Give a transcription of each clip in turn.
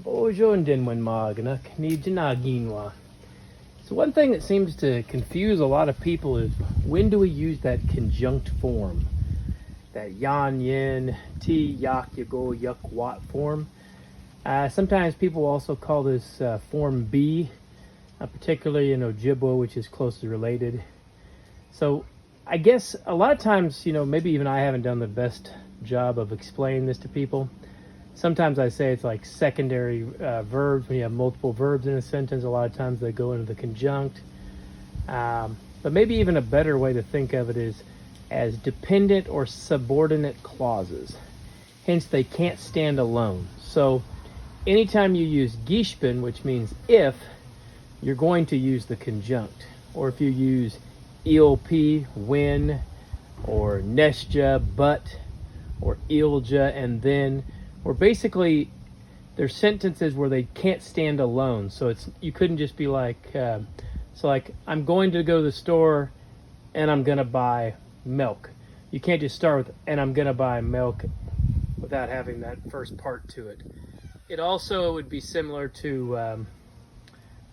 So one thing that seems to confuse a lot of people is, when do we use that conjunct form? That yan, yin, ti, yak, yago, yuk, wat form. Sometimes people also call this form B, particularly in Ojibwa, which is closely related. So I guess a lot of times, maybe even I haven't done the best job of explaining this to people. Sometimes I say it's like secondary verbs. When you have multiple verbs in a sentence, a lot of times they go into the conjunct. But maybe even a better way to think of it is as dependent or subordinate clauses. Hence, they can't stand alone. So anytime you use gishpen, which means if, you're going to use the conjunct. Or if you use ELP, when, or nesja, but, or ilja, and then, or basically there's sentences where they can't stand alone. So you couldn't just be like, I'm going to go to the store and I'm going to buy milk. You can't just start with, and I'm going to buy milk, without having that first part to it. It also would be similar to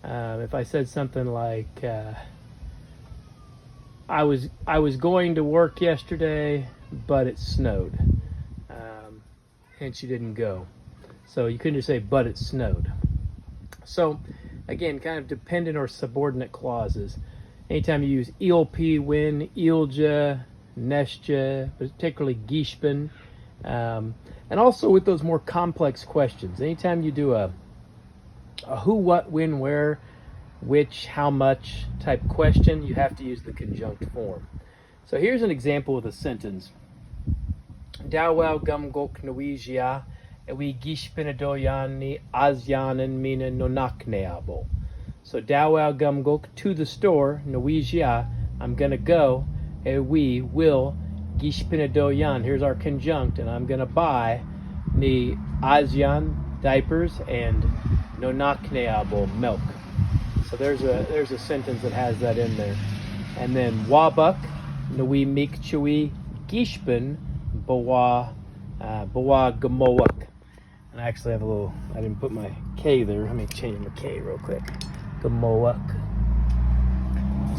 if I said something like, I was going to work yesterday, but it snowed. Hence you didn't go. So you couldn't just say, but it snowed. So again, kind of dependent or subordinate clauses. Anytime you use ELP, when, ilja, nesja, particularly gishpen, and also with those more complex questions. Anytime you do a who, what, when, where, which, how much type question, you have to use the conjunct form. So here's an example of a sentence. Dawel gumgok nawijia ewi gishpinadoyani azyanan mina nonakneabo. So dawel gumgok, to the store, nawijia, I'm gonna go, we will gishpinadoyan, here's our conjunct, and I'm gonna buy ni azyan, diapers, and nonakneabo, milk. So there's a sentence that has that in there. And then wabuk nawi mikchui gishpen bawa gamoak. And I actually have I didn't put my K there. Let me change my K real quick. Gamoak.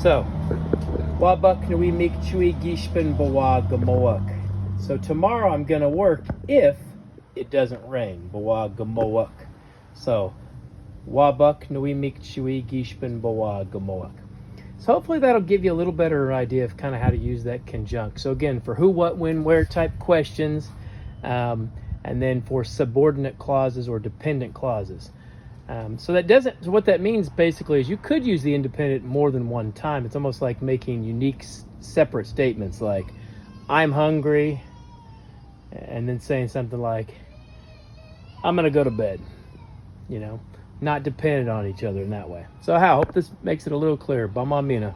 So wabuk nawi mikchui gishpen bawa gamoak. So tomorrow I'm gonna work if it doesn't rain. Bawa gamoak. So wabuk nawi mikchui gishpen bawa gamoak. So hopefully that'll give you a little better idea of kind of how to use that conjunct. So again, for who, what, when, where type questions, and then for subordinate clauses or dependent clauses. So what that means basically is you could use the independent more than one time. It's almost like making unique separate statements like, I'm hungry, and then saying something like, I'm gonna go to bed, not dependent on each other in that way. So I hope this makes it a little clearer. Bamamina.